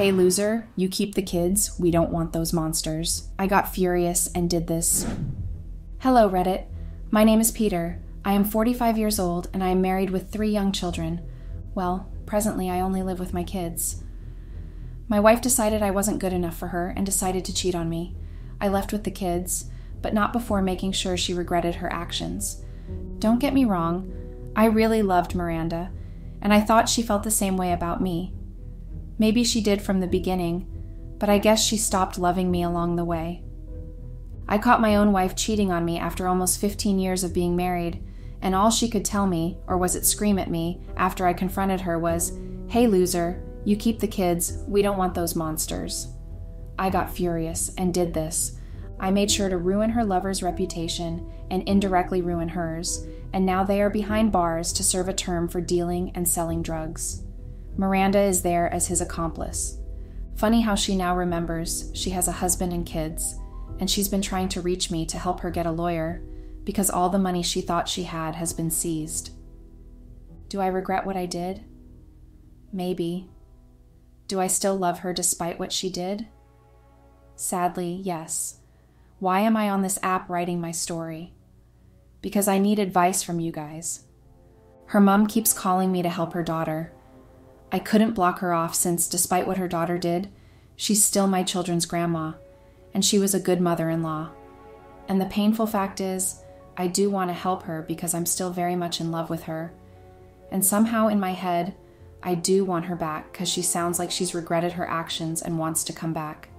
"Hey loser, you keep the kids, we don't want those monsters." I got furious and did this. Hello Reddit, my name is Peter. I am 45 years old and I am married with 3 young children. Well, presently I only live with my kids. My wife decided I wasn't good enough for her and decided to cheat on me. I left with the kids, but not before making sure she regretted her actions. Don't get me wrong, I really loved Miranda, and I thought she felt the same way about me. Maybe she did from the beginning, but I guess she stopped loving me along the way. I caught my own wife cheating on me after almost 15 years of being married, and all she could tell me, or was it scream at me, after I confronted her was, "Hey loser, you keep the kids, we don't want those monsters." I got furious and did this. I made sure to ruin her lover's reputation and indirectly ruin hers, and now they are behind bars to serve a term for dealing and selling drugs. Miranda is there as his accomplice. Funny how she now remembers she has a husband and kids, and she's been trying to reach me to help her get a lawyer because all the money she thought she had has been seized. Do I regret what I did? Maybe. Do I still love her despite what she did? Sadly, yes. Why am I on this app writing my story? Because I need advice from you guys. Her mom keeps calling me to help her daughter. I couldn't block her off since, despite what her daughter did, she's still my children's grandma, and she was a good mother-in-law. And the painful fact is, I do want to help her because I'm still very much in love with her. And somehow in my head, I do want her back because she sounds like she's regretted her actions and wants to come back.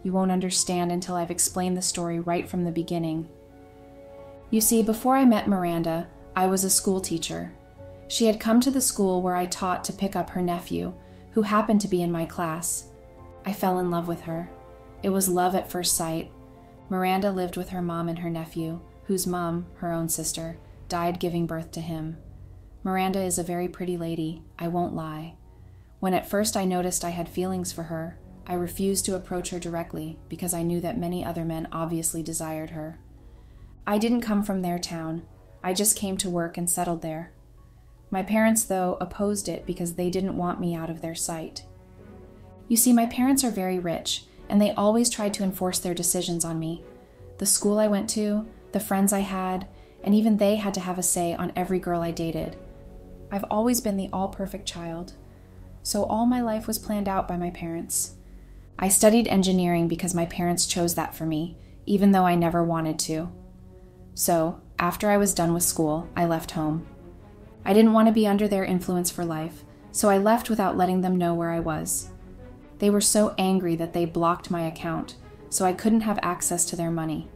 You won't understand until I've explained the story right from the beginning. You see, before I met Miranda, I was a school teacher. She had come to the school where I taught to pick up her nephew, who happened to be in my class. I fell in love with her. It was love at first sight. Miranda lived with her mom and her nephew, whose mom, her own sister, died giving birth to him. Miranda is a very pretty lady, I won't lie. When at first I noticed I had feelings for her, I refused to approach her directly because I knew that many other men obviously desired her. I didn't come from their town. I just came to work and settled there. My parents, though, opposed it because they didn't want me out of their sight. You see, my parents are very rich, and they always tried to enforce their decisions on me. The school I went to, the friends I had, and even they had to have a say on every girl I dated. I've always been the all-perfect child, so all my life was planned out by my parents. I studied engineering because my parents chose that for me, even though I never wanted to. So, after I was done with school, I left home. I didn't want to be under their influence for life, so I left without letting them know where I was. They were so angry that they blocked my account, so I couldn't have access to their money.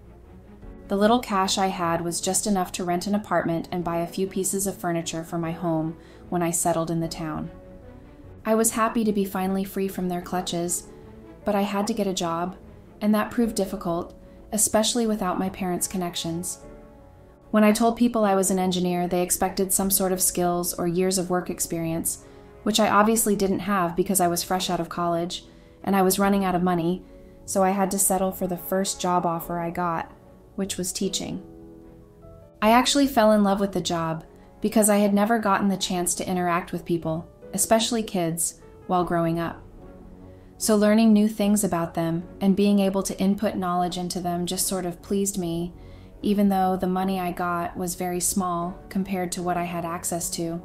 The little cash I had was just enough to rent an apartment and buy a few pieces of furniture for my home when I settled in the town. I was happy to be finally free from their clutches, but I had to get a job, and that proved difficult, especially without my parents' connections. When I told people I was an engineer, they expected some sort of skills or years of work experience, which I obviously didn't have because I was fresh out of college, and I was running out of money, so I had to settle for the first job offer I got, which was teaching. I actually fell in love with the job because I had never gotten the chance to interact with people, especially kids, while growing up. So learning new things about them and being able to input knowledge into them just sort of pleased me, even though the money I got was very small compared to what I had access to.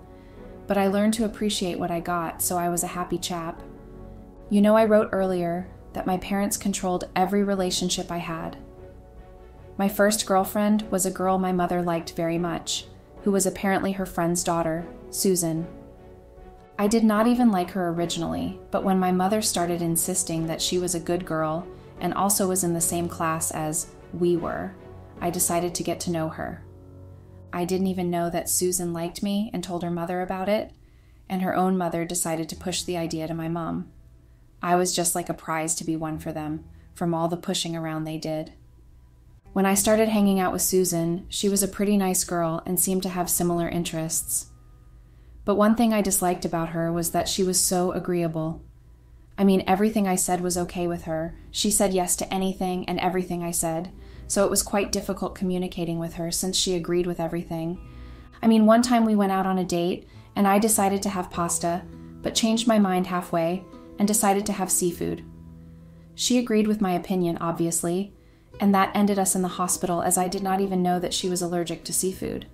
But I learned to appreciate what I got, so I was a happy chap. You know, I wrote earlier that my parents controlled every relationship I had. My first girlfriend was a girl my mother liked very much, who was apparently her friend's daughter, Susan. I did not even like her originally, but when my mother started insisting that she was a good girl and also was in the same class as we were, I decided to get to know her. I didn't even know that Susan liked me and told her mother about it, and her own mother decided to push the idea to my mom. I was just like a prize to be won for them, from all the pushing around they did. When I started hanging out with Susan, she was a pretty nice girl and seemed to have similar interests. But one thing I disliked about her was that she was so agreeable. I mean, everything I said was okay with her. She said yes to anything and everything I said, so it was quite difficult communicating with her since she agreed with everything. I mean, one time we went out on a date, and I decided to have pasta, but changed my mind halfway, and decided to have seafood. She agreed with my opinion, obviously, and that ended us in the hospital as I did not even know that she was allergic to seafood.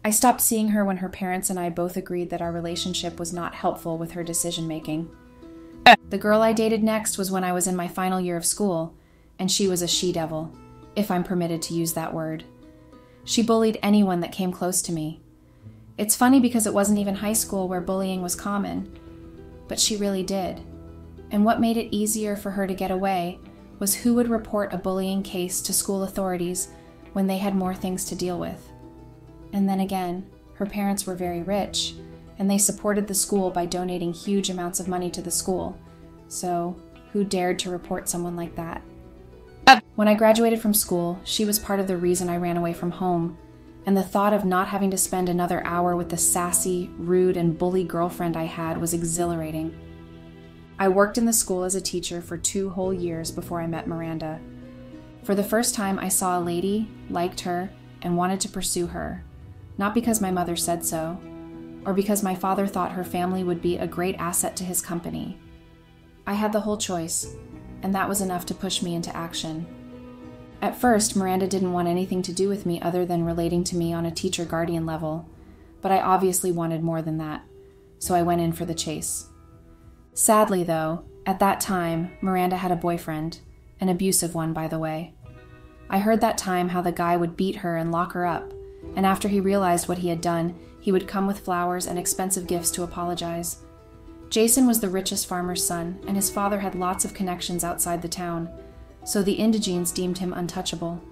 I stopped seeing her when her parents and I both agreed that our relationship was not helpful with her decision-making. The girl I dated next was when I was in my final year of school, and she was a she-devil, if I'm permitted to use that word. She bullied anyone that came close to me. It's funny because it wasn't even high school where bullying was common, but she really did. And what made it easier for her to get away was who would report a bullying case to school authorities when they had more things to deal with. And then again, her parents were very rich, and they supported the school by donating huge amounts of money to the school. So, who dared to report someone like that? When I graduated from school, she was part of the reason I ran away from home, and the thought of not having to spend another hour with the sassy, rude, and bully girlfriend I had was exhilarating. I worked in the school as a teacher for 2 whole years before I met Miranda. For the first time, I saw a lady, liked her, and wanted to pursue her, not because my mother said so, or because my father thought her family would be a great asset to his company. I had the whole choice, and that was enough to push me into action. At first, Miranda didn't want anything to do with me other than relating to me on a teacher-guardian level, but I obviously wanted more than that, so I went in for the chase. Sadly, though, at that time, Miranda had a boyfriend, an abusive one, by the way. I heard that time how the guy would beat her and lock her up, and after he realized what he had done, he would come with flowers and expensive gifts to apologize. Jason was the richest farmer's son, and his father had lots of connections outside the town, so the Indigenes deemed him untouchable.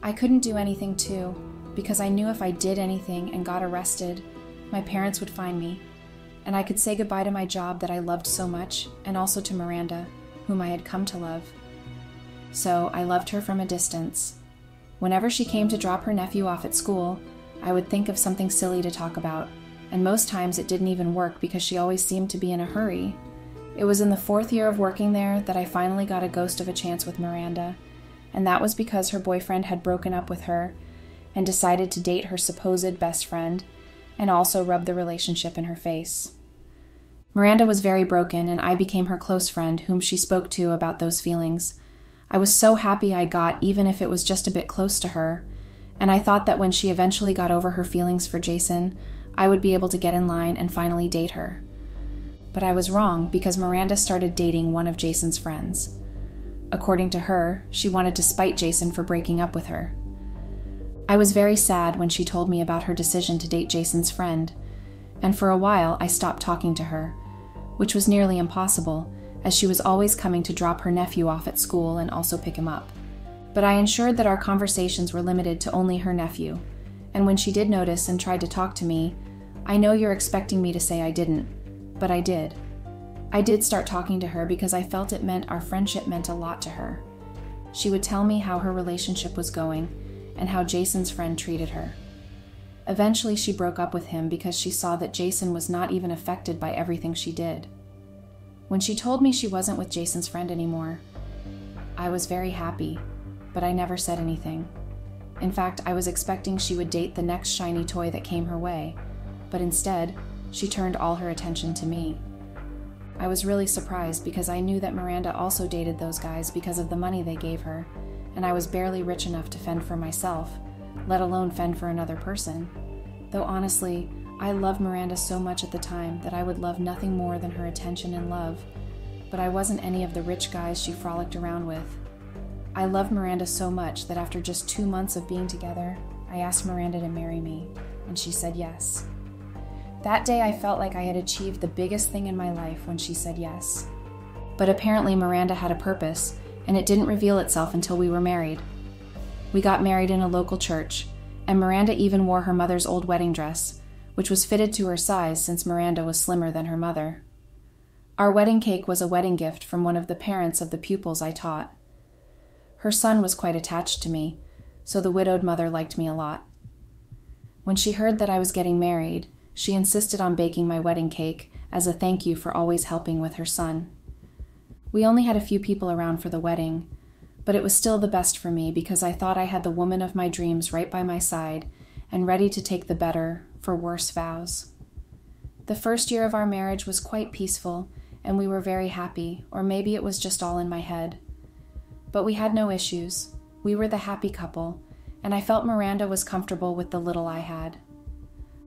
I couldn't do anything too, because I knew if I did anything and got arrested, my parents would find me, and I could say goodbye to my job that I loved so much, and also to Miranda, whom I had come to love. So I loved her from a distance. Whenever she came to drop her nephew off at school, I would think of something silly to talk about, and most times it didn't even work because she always seemed to be in a hurry. It was in the 4th year of working there that I finally got a ghost of a chance with Miranda, and that was because her boyfriend had broken up with her and decided to date her supposed best friend, and also rub the relationship in her face. Miranda was very broken, and I became her close friend whom she spoke to about those feelings. I was so happy I got, even if it was just a bit close to her, and I thought that when she eventually got over her feelings for Jason, I would be able to get in line and finally date her. But I was wrong because Miranda started dating one of Jason's friends. According to her, she wanted to spite Jason for breaking up with her. I was very sad when she told me about her decision to date Jason's friend, and for a while I stopped talking to her, which was nearly impossible, as she was always coming to drop her nephew off at school and also pick him up. But I ensured that our conversations were limited to only her nephew, and when she did notice and tried to talk to me, I know you're expecting me to say I didn't, but I did. I did start talking to her because I felt it meant our friendship meant a lot to her. She would tell me how her relationship was going and how Jason's friend treated her. Eventually, she broke up with him because she saw that Jason was not even affected by everything she did. When she told me she wasn't with Jason's friend anymore, I was very happy, but I never said anything. In fact, I was expecting she would date the next shiny toy that came her way, but instead, she turned all her attention to me. I was really surprised because I knew that Miranda also dated those guys because of the money they gave her, and I was barely rich enough to fend for myself, let alone fend for another person. Though honestly, I loved Miranda so much at the time that I would love nothing more than her attention and love, but I wasn't any of the rich guys she frolicked around with. I loved Miranda so much that after just 2 months of being together, I asked Miranda to marry me, and she said yes. That day I felt like I had achieved the biggest thing in my life when she said yes. But apparently Miranda had a purpose, and it didn't reveal itself until we were married. We got married in a local church, and Miranda even wore her mother's old wedding dress, which was fitted to her size since Miranda was slimmer than her mother. Our wedding cake was a wedding gift from one of the parents of the pupils I taught. Her son was quite attached to me, so the widowed mother liked me a lot. When she heard that I was getting married, she insisted on baking my wedding cake as a thank you for always helping with her son. We only had a few people around for the wedding, but it was still the best for me because I thought I had the woman of my dreams right by my side and ready to take the better for worse vows. The first year of our marriage was quite peaceful, and we were very happy, or maybe it was just all in my head. But we had no issues. We were the happy couple, and I felt Miranda was comfortable with the little I had.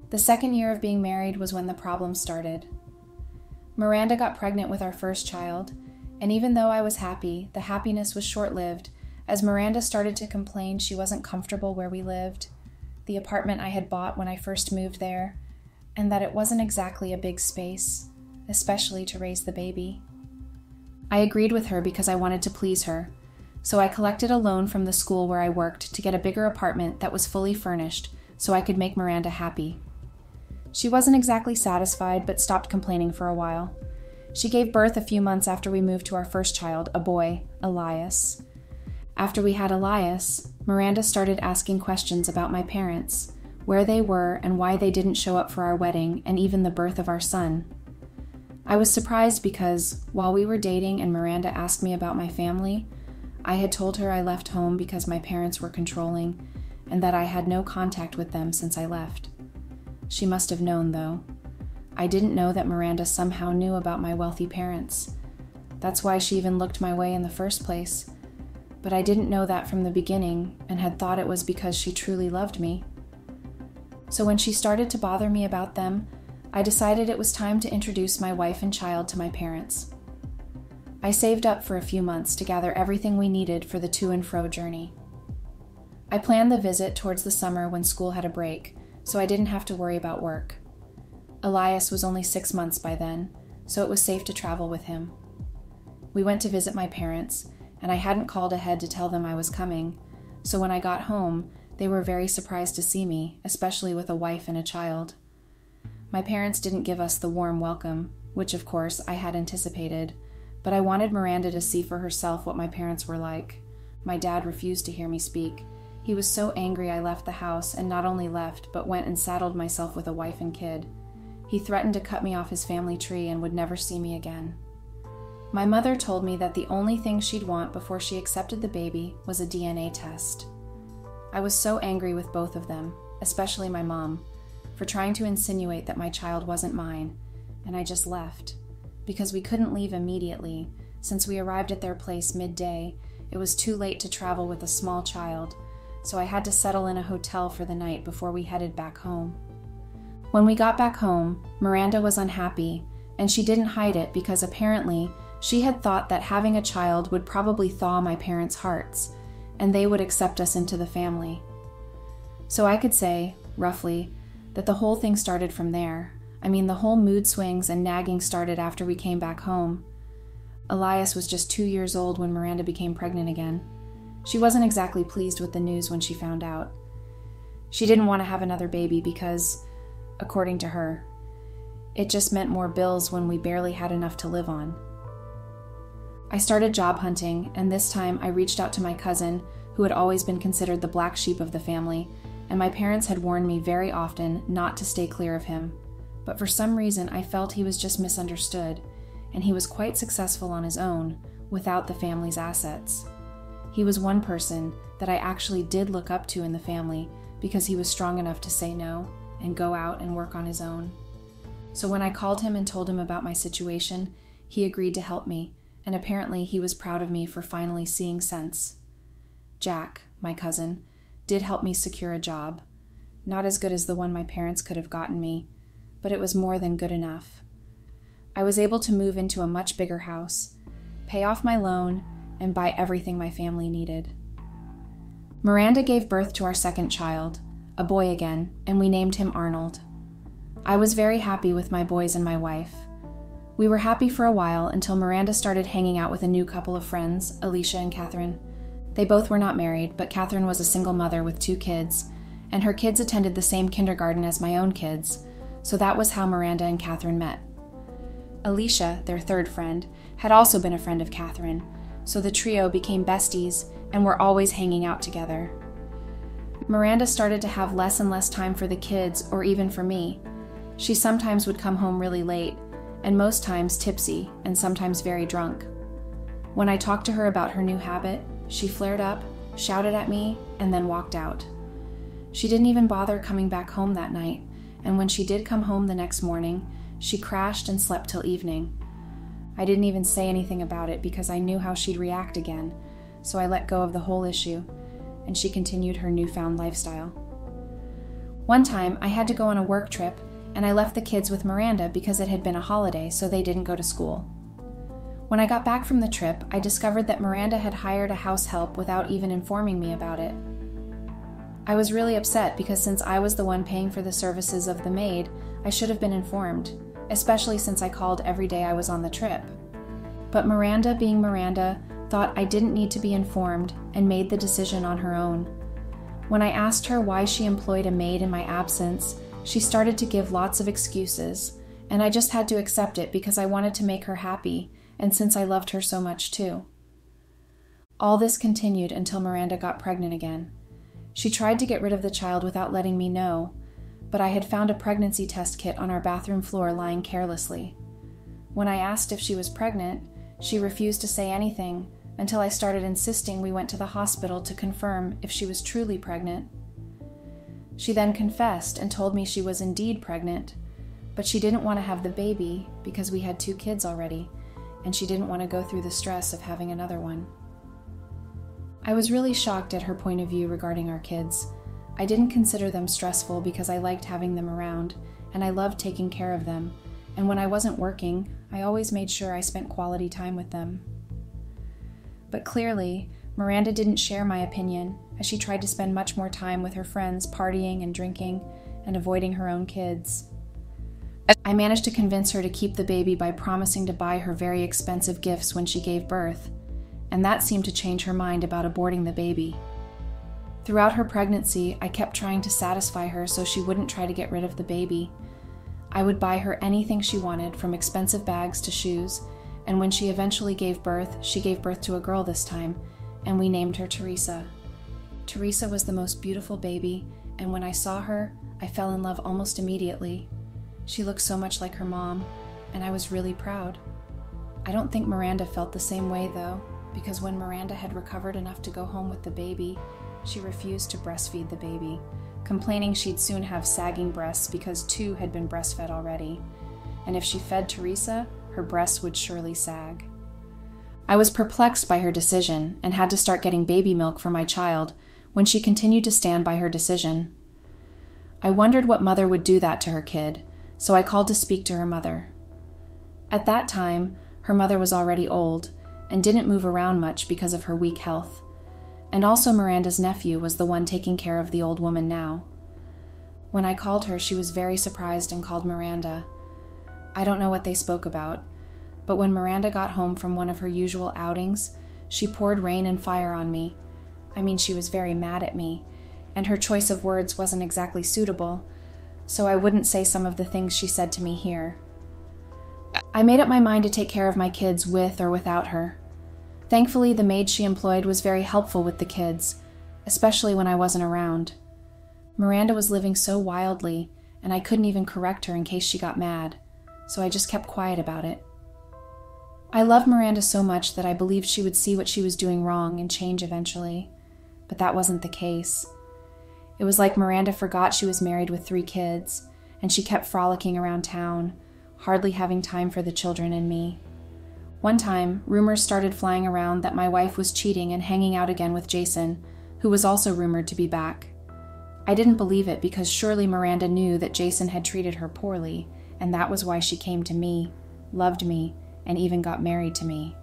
The second year of being married was when the problem started. Miranda got pregnant with our first child, and even though I was happy, the happiness was short-lived as Miranda started to complain she wasn't comfortable where we lived, the apartment I had bought when I first moved there, and that it wasn't exactly a big space, especially to raise the baby. I agreed with her because I wanted to please her, so I collected a loan from the school where I worked to get a bigger apartment that was fully furnished so I could make Miranda happy. She wasn't exactly satisfied, but stopped complaining for a while. She gave birth a few months after we moved to our first child, a boy, Elias. After we had Elias, Miranda started asking questions about my parents, where they were and why they didn't show up for our wedding and even the birth of our son. I was surprised because, while we were dating and Miranda asked me about my family, I had told her I left home because my parents were controlling and that I had no contact with them since I left. She must have known, though. I didn't know that Miranda somehow knew about my wealthy parents. That's why she even looked my way in the first place. But I didn't know that from the beginning and had thought it was because she truly loved me. So when she started to bother me about them, I decided it was time to introduce my wife and child to my parents. I saved up for a few months to gather everything we needed for the to and fro journey. I planned the visit towards the summer when school had a break, so I didn't have to worry about work. Elias was only 6 months by then, so it was safe to travel with him. We went to visit my parents, and I hadn't called ahead to tell them I was coming, so when I got home, they were very surprised to see me, especially with a wife and a child. My parents didn't give us the warm welcome, which of course I had anticipated, but I wanted Miranda to see for herself what my parents were like. My dad refused to hear me speak. He was so angry I left the house, and not only left, but went and saddled myself with a wife and kid. He threatened to cut me off his family tree and would never see me again. My mother told me that the only thing she'd want before she accepted the baby was a DNA test. I was so angry with both of them, especially my mom, for trying to insinuate that my child wasn't mine, and I just left. Because we couldn't leave immediately, since we arrived at their place midday, it was too late to travel with a small child, so I had to settle in a hotel for the night before we headed back home. When we got back home, Miranda was unhappy, and she didn't hide it because apparently she had thought that having a child would probably thaw my parents' hearts, and they would accept us into the family. So I could say, roughly, that the whole thing started from there. I mean, the whole mood swings and nagging started after we came back home. Elias was just 2 years old when Miranda became pregnant again. She wasn't exactly pleased with the news when she found out. She didn't want to have another baby because, according to her, it just meant more bills when we barely had enough to live on. I started job hunting, and this time I reached out to my cousin, who had always been considered the black sheep of the family, and my parents had warned me very often not to stay clear of him. But for some reason I felt he was just misunderstood, and he was quite successful on his own, without the family's assets. He was one person that I actually did look up to in the family because he was strong enough to say no and go out and work on his own. So when I called him and told him about my situation, he agreed to help me, and apparently he was proud of me for finally seeing sense. Jack, my cousin, did help me secure a job. Not as good as the one my parents could have gotten me, but it was more than good enough. I was able to move into a much bigger house, pay off my loan, and buy everything my family needed. Miranda gave birth to our second child, a boy again, and we named him Arnold. I was very happy with my boys and my wife. We were happy for a while until Miranda started hanging out with a new couple of friends, Alicia and Catherine. They both were not married, but Catherine was a single mother with 2 kids, and her kids attended the same kindergarten as my own kids, so that was how Miranda and Catherine met. Alicia, their third friend, had also been a friend of Catherine, so the trio became besties and were always hanging out together. Miranda started to have less and less time for the kids or even for me. She sometimes would come home really late, and most times tipsy and sometimes very drunk. When I talked to her about her new habit, she flared up, shouted at me, and then walked out. She didn't even bother coming back home that night, and when she did come home the next morning, she crashed and slept till evening. I didn't even say anything about it because I knew how she'd react again, so I let go of the whole issue, and she continued her newfound lifestyle. One time, I had to go on a work trip, and I left the kids with Miranda because it had been a holiday, so they didn't go to school. When I got back from the trip, I discovered that Miranda had hired a house help without even informing me about it. I was really upset because since I was the one paying for the services of the maid, I should have been informed, especially since I called every day I was on the trip. But Miranda, being Miranda, thought I didn't need to be informed and made the decision on her own. When I asked her why she employed a maid in my absence, she started to give lots of excuses, and I just had to accept it because I wanted to make her happy, and since I loved her so much too. All this continued until Miranda got pregnant again. She tried to get rid of the child without letting me know, but I had found a pregnancy test kit on our bathroom floor lying carelessly. When I asked if she was pregnant, she refused to say anything until I started insisting we went to the hospital to confirm if she was truly pregnant. She then confessed and told me she was indeed pregnant, but she didn't want to have the baby because we had 2 kids already, and she didn't want to go through the stress of having another one. I was really shocked at her point of view regarding our kids. I didn't consider them stressful because I liked having them around, and I loved taking care of them, and when I wasn't working, I always made sure I spent quality time with them. But clearly, Miranda didn't share my opinion, as she tried to spend much more time with her friends partying and drinking, and avoiding her own kids. I managed to convince her to keep the baby by promising to buy her very expensive gifts when she gave birth, and that seemed to change her mind about aborting the baby. Throughout her pregnancy, I kept trying to satisfy her so she wouldn't try to get rid of the baby. I would buy her anything she wanted, from expensive bags to shoes, and when she eventually gave birth, she gave birth to a girl this time, and we named her Teresa. Teresa was the most beautiful baby, and when I saw her, I fell in love almost immediately. She looked so much like her mom, and I was really proud. I don't think Miranda felt the same way, though, because when Miranda had recovered enough to go home with the baby, she refused to breastfeed the baby, complaining she'd soon have sagging breasts because 2 had been breastfed already, and if she fed Teresa, her breasts would surely sag. I was perplexed by her decision and had to start getting baby milk for my child when she continued to stand by her decision. I wondered what mother would do that to her kid, so I called to speak to her mother. At that time, her mother was already old and didn't move around much because of her weak health, and also Miranda's nephew was the one taking care of the old woman now. When I called her, she was very surprised and called Miranda. I don't know what they spoke about, but when Miranda got home from one of her usual outings, she poured rain and fire on me. I mean, she was very mad at me, and her choice of words wasn't exactly suitable, so I wouldn't say some of the things she said to me here. I made up my mind to take care of my kids with or without her. Thankfully, the maid she employed was very helpful with the kids, especially when I wasn't around. Miranda was living so wildly, and I couldn't even correct her in case she got mad, so I just kept quiet about it. I loved Miranda so much that I believed she would see what she was doing wrong and change eventually, but that wasn't the case. It was like Miranda forgot she was married with 3 kids, and she kept frolicking around town, hardly having time for the children and me. One time, rumors started flying around that my wife was cheating and hanging out again with Jason, who was also rumored to be back. I didn't believe it because surely Miranda knew that Jason had treated her poorly, and that was why she came to me, loved me, and even got married to me.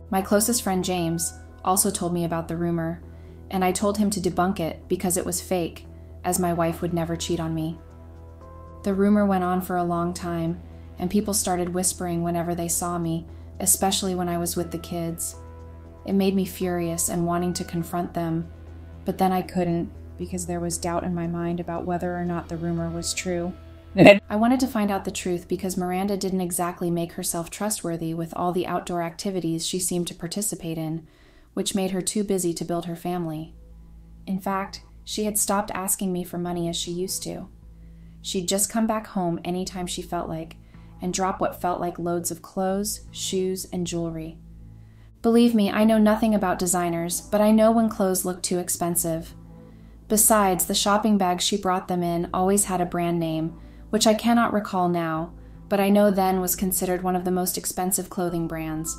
My closest friend James also told me about the rumor, and I told him to debunk it because it was fake, as my wife would never cheat on me. The rumor went on for a long time, and people started whispering whenever they saw me, especially when I was with the kids. It made me furious and wanting to confront them, but then I couldn't because there was doubt in my mind about whether or not the rumor was true. I wanted to find out the truth because Miranda didn't exactly make herself trustworthy with all the outdoor activities she seemed to participate in, which made her too busy to build her family. In fact, she had stopped asking me for money as she used to. She'd just come back home anytime she felt like, and drop what felt like loads of clothes, shoes, and jewelry. Believe me, I know nothing about designers, but I know when clothes look too expensive. Besides, the shopping bags she brought them in always had a brand name, which I cannot recall now, but I know then was considered one of the most expensive clothing brands.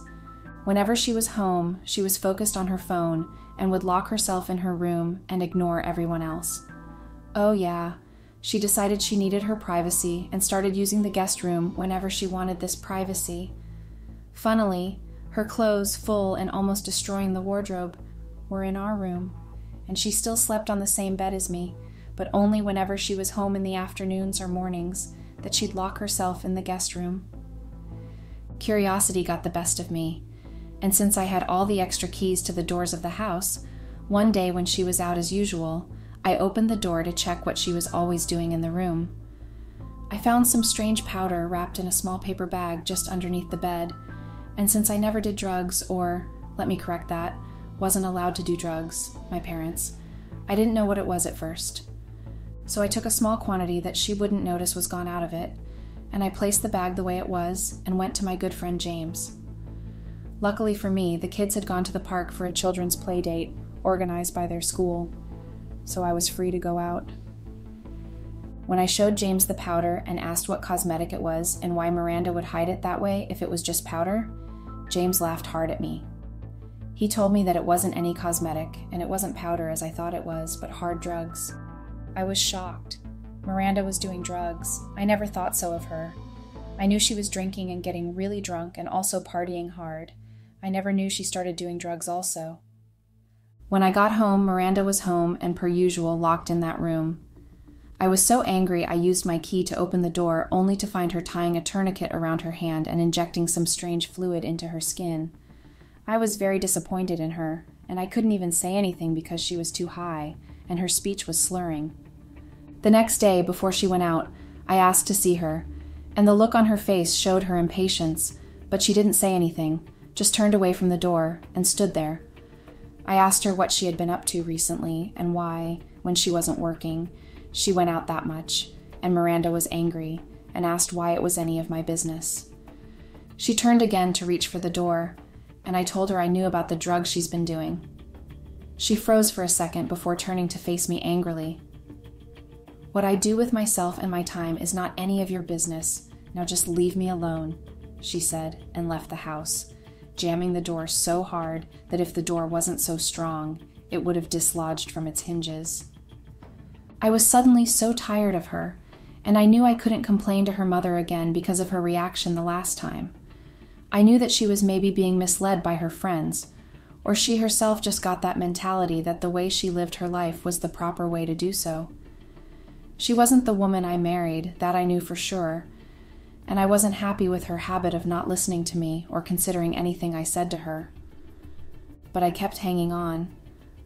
Whenever she was home, she was focused on her phone and would lock herself in her room and ignore everyone else. Oh yeah, she decided she needed her privacy and started using the guest room whenever she wanted this privacy. Funnily, her clothes, full and almost destroying the wardrobe, were in our room, and she still slept on the same bed as me, but only whenever she was home in the afternoons or mornings that she'd lock herself in the guest room. Curiosity got the best of me, and since I had all the extra keys to the doors of the house, one day when she was out as usual, I opened the door to check what she was always doing in the room. I found some strange powder wrapped in a small paper bag just underneath the bed, and since I never did drugs, or, let me correct that, wasn't allowed to do drugs, my parents, I didn't know what it was at first. So I took a small quantity that she wouldn't notice was gone out of it, and I placed the bag the way it was and went to my good friend James. Luckily for me, the kids had gone to the park for a children's play date organized by their school, so I was free to go out. When I showed James the powder and asked what cosmetic it was and why Miranda would hide it that way if it was just powder, James laughed hard at me. He told me that it wasn't any cosmetic, and it wasn't powder as I thought it was, but hard drugs. I was shocked. Miranda was doing drugs. I never thought so of her. I knew she was drinking and getting really drunk and also partying hard. I never knew she started doing drugs also. When I got home, Miranda was home and per usual locked in that room. I was so angry I used my key to open the door only to find her tying a tourniquet around her hand and injecting some strange fluid into her skin. I was very disappointed in her, and I couldn't even say anything because she was too high, and her speech was slurring. The next day, before she went out, I asked to see her, and the look on her face showed her impatience, but she didn't say anything, just turned away from the door and stood there. I asked her what she had been up to recently and why, when she wasn't working, she went out that much, and Miranda was angry and asked why it was any of my business. She turned again to reach for the door, and I told her I knew about the drugs she's been doing. She froze for a second before turning to face me angrily. "What I do with myself and my time is not any of your business. Now just leave me alone," she said, and left the house, jamming the door so hard that if the door wasn't so strong, it would have dislodged from its hinges. I was suddenly so tired of her, and I knew I couldn't complain to her mother again because of her reaction the last time. I knew that she was maybe being misled by her friends, or she herself just got that mentality that the way she lived her life was the proper way to do so. She wasn't the woman I married, that I knew for sure, and I wasn't happy with her habit of not listening to me or considering anything I said to her. But I kept hanging on,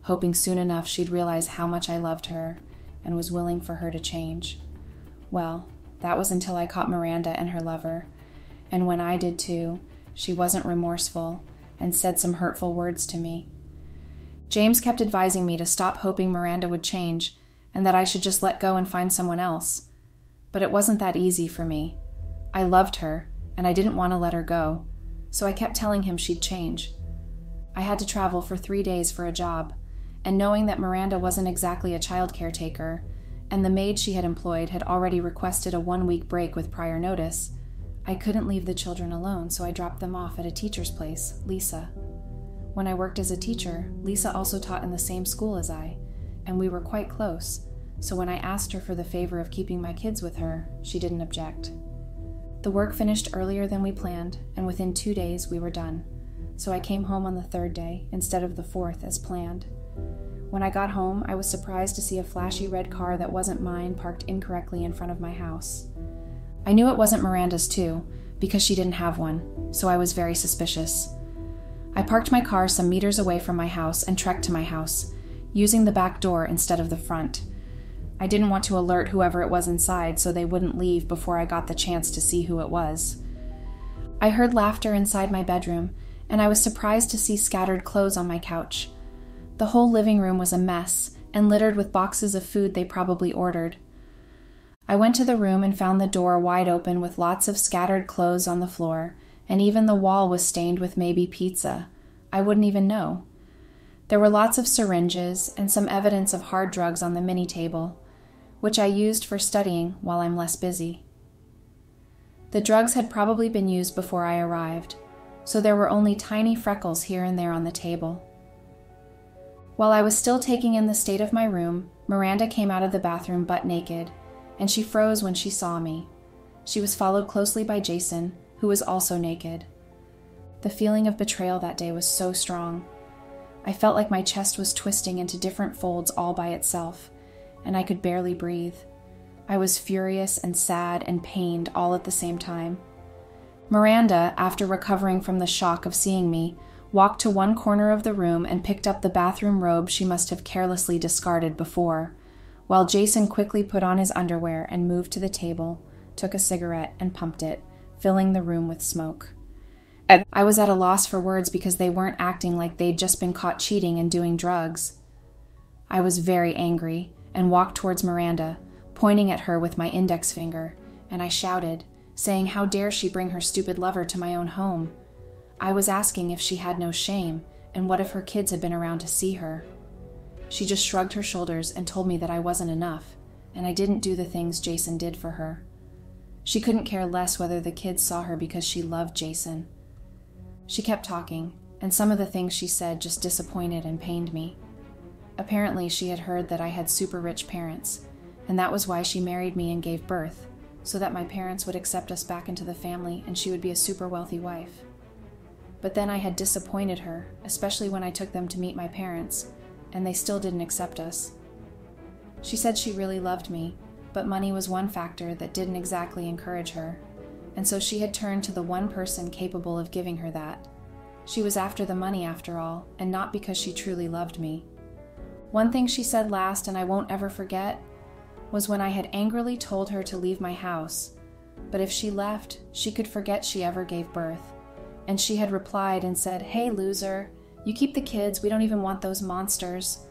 hoping soon enough she'd realize how much I loved her and was willing for her to change. Well, that was until I caught Miranda and her lover, and when I did too, she wasn't remorseful and said some hurtful words to me. James kept advising me to stop hoping Miranda would change and that I should just let go and find someone else. But it wasn't that easy for me. I loved her, and I didn't want to let her go, so I kept telling him she'd change. I had to travel for 3 days for a job, and knowing that Miranda wasn't exactly a child caretaker, and the maid she had employed had already requested a 1-week break with prior notice, I couldn't leave the children alone, so I dropped them off at a teacher's place, Lisa. When I worked as a teacher, Lisa also taught in the same school as I, and we were quite close, so when I asked her for the favor of keeping my kids with her, she didn't object. The work finished earlier than we planned, and within 2 days we were done, so I came home on the 3rd day instead of the 4th as planned. When I got home, I was surprised to see a flashy red car that wasn't mine parked incorrectly in front of my house. I knew it wasn't Miranda's too, because she didn't have one, so I was very suspicious. I parked my car some meters away from my house and trekked to my house, using the back door instead of the front. I didn't want to alert whoever it was inside so they wouldn't leave before I got the chance to see who it was. I heard laughter inside my bedroom, and I was surprised to see scattered clothes on my couch. The whole living room was a mess and littered with boxes of food they probably ordered. I went to the room and found the door wide open with lots of scattered clothes on the floor, and even the wall was stained with maybe pizza. I wouldn't even know. There were lots of syringes and some evidence of hard drugs on the mini table, which I used for studying while I'm less busy. The drugs had probably been used before I arrived, so there were only tiny freckles here and there on the table. While I was still taking in the state of my room, Miranda came out of the bathroom butt naked, and she froze when she saw me. She was followed closely by Jason, who was also naked. The feeling of betrayal that day was so strong. I felt like my chest was twisting into different folds all by itself, and I could barely breathe. I was furious and sad and pained all at the same time. Miranda, after recovering from the shock of seeing me, walked to one corner of the room and picked up the bathroom robe she must have carelessly discarded before, while Jason quickly put on his underwear and moved to the table, took a cigarette, and pumped it, filling the room with smoke. I was at a loss for words because they weren't acting like they'd just been caught cheating and doing drugs. I was very angry and walked towards Miranda, pointing at her with my index finger, and I shouted, saying how dare she bring her stupid lover to my own home. I was asking if she had no shame, and what if her kids had been around to see her. She just shrugged her shoulders and told me that I wasn't enough, and I didn't do the things Jason did for her. She couldn't care less whether the kids saw her because she loved Jason. She kept talking, and some of the things she said just disappointed and pained me. Apparently, she had heard that I had super rich parents, and that was why she married me and gave birth, so that my parents would accept us back into the family and she would be a super wealthy wife. But then I had disappointed her, especially when I took them to meet my parents, and they still didn't accept us. She said she really loved me, but money was one factor that didn't exactly encourage her, and so she had turned to the one person capable of giving her that. She was after the money after all, and not because she truly loved me. One thing she said last, and I won't ever forget, was when I had angrily told her to leave my house, but if she left, she could forget she ever gave birth. And she had replied and said, "Hey, loser, you keep the kids, we don't even want those monsters."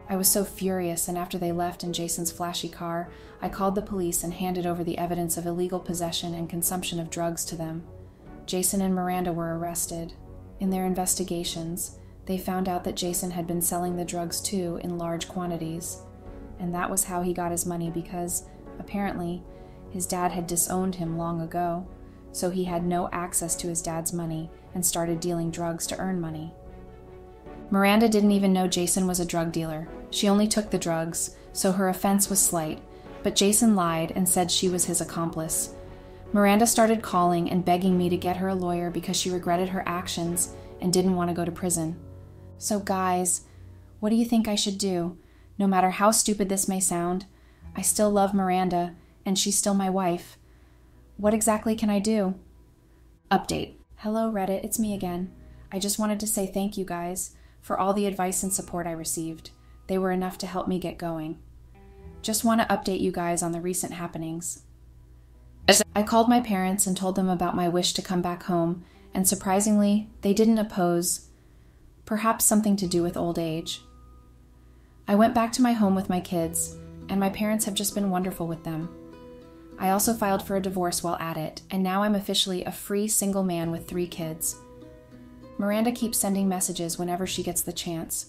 I was so furious, and after they left in Jason's flashy car, I called the police and handed over the evidence of illegal possession and consumption of drugs to them. Jason and Miranda were arrested. In their investigations, they found out that Jason had been selling the drugs too in large quantities. And that was how he got his money because, apparently, his dad had disowned him long ago, so he had no access to his dad's money and started dealing drugs to earn money. Miranda didn't even know Jason was a drug dealer. She only took the drugs, so her offense was slight, but Jason lied and said she was his accomplice. Miranda started calling and begging me to get her a lawyer because she regretted her actions and didn't want to go to prison. So guys, what do you think I should do? No matter how stupid this may sound, I still love Miranda, and she's still my wife. What exactly can I do? Update. Hello, Reddit, it's me again. I just wanted to say thank you guys for all the advice and support I received. They were enough to help me get going. Just want to update you guys on the recent happenings. I called my parents and told them about my wish to come back home, and surprisingly, they didn't oppose. Perhaps something to do with old age. I went back to my home with my kids, and my parents have just been wonderful with them. I also filed for a divorce while at it, and now I'm officially a free single man with 3 kids. Miranda keeps sending messages whenever she gets the chance,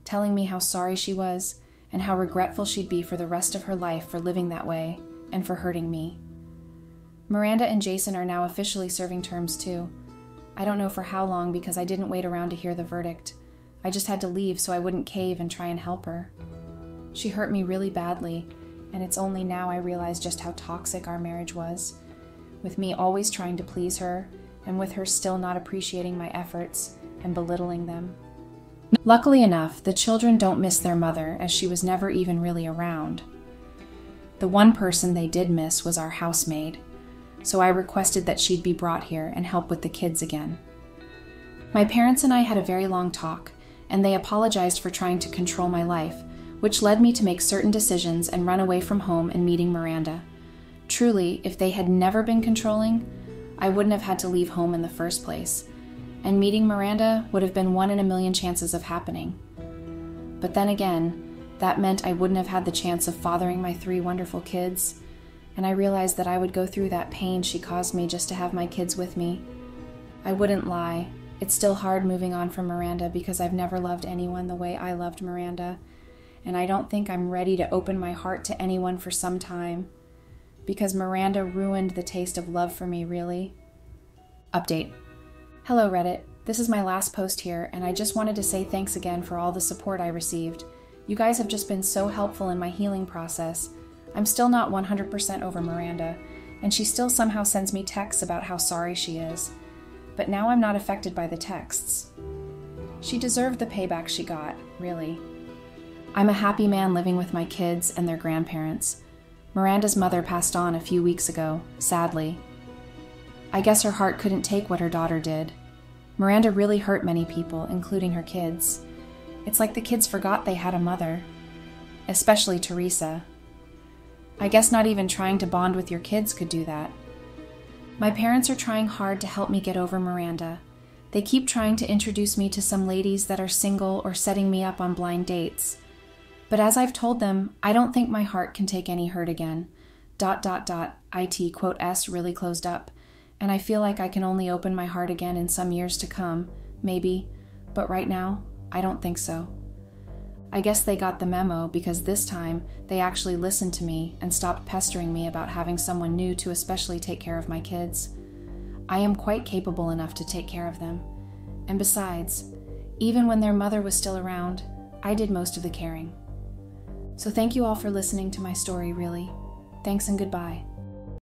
telling me how sorry she was and how regretful she'd be for the rest of her life for living that way and for hurting me. Miranda and Jason are now officially serving terms too. I don't know for how long because I didn't wait around to hear the verdict. I just had to leave so I wouldn't cave and try and help her. She hurt me really badly, and it's only now I realize just how toxic our marriage was, with me always trying to please her, and with her still not appreciating my efforts and belittling them. Luckily enough, the children don't miss their mother, as she was never even really around. The one person they did miss was our housemaid, so I requested that she'd be brought here and help with the kids again. My parents and I had a very long talk, and they apologized for trying to control my life, which led me to make certain decisions and run away from home and meeting Miranda. Truly, if they had never been controlling, I wouldn't have had to leave home in the first place, and meeting Miranda would have been 1 in a million chances of happening. But then again, that meant I wouldn't have had the chance of fathering my 3 wonderful kids, and I realized that I would go through that pain she caused me just to have my kids with me. I wouldn't lie. It's still hard moving on from Miranda because I've never loved anyone the way I loved Miranda, and I don't think I'm ready to open my heart to anyone for some time. because Miranda ruined the taste of love for me, really. Update. Hello, Reddit. This is my last post here, and I just wanted to say thanks again for all the support I received. You guys have just been so helpful in my healing process. I'm still not 100% over Miranda, and she still somehow sends me texts about how sorry she is. But now I'm not affected by the texts. She deserved the payback she got, really. I'm a happy man living with my kids and their grandparents. Miranda's mother passed on a few weeks ago, sadly. I guess her heart couldn't take what her daughter did. Miranda really hurt many people, including her kids. It's like the kids forgot they had a mother. Especially Teresa. I guess not even trying to bond with your kids could do that. My parents are trying hard to help me get over Miranda. They keep trying to introduce me to some ladies that are single or setting me up on blind dates. But as I've told them, I don't think my heart can take any hurt again. ... IT quote S really closed up. And I feel like I can only open my heart again in some years to come, maybe, but right now, I don't think so. I guess they got the memo because this time they actually listened to me and stopped pestering me about having someone new to especially take care of my kids. I am quite capable enough to take care of them. And besides, even when their mother was still around, I did most of the caring. So thank you all for listening to my story, really. Thanks and goodbye.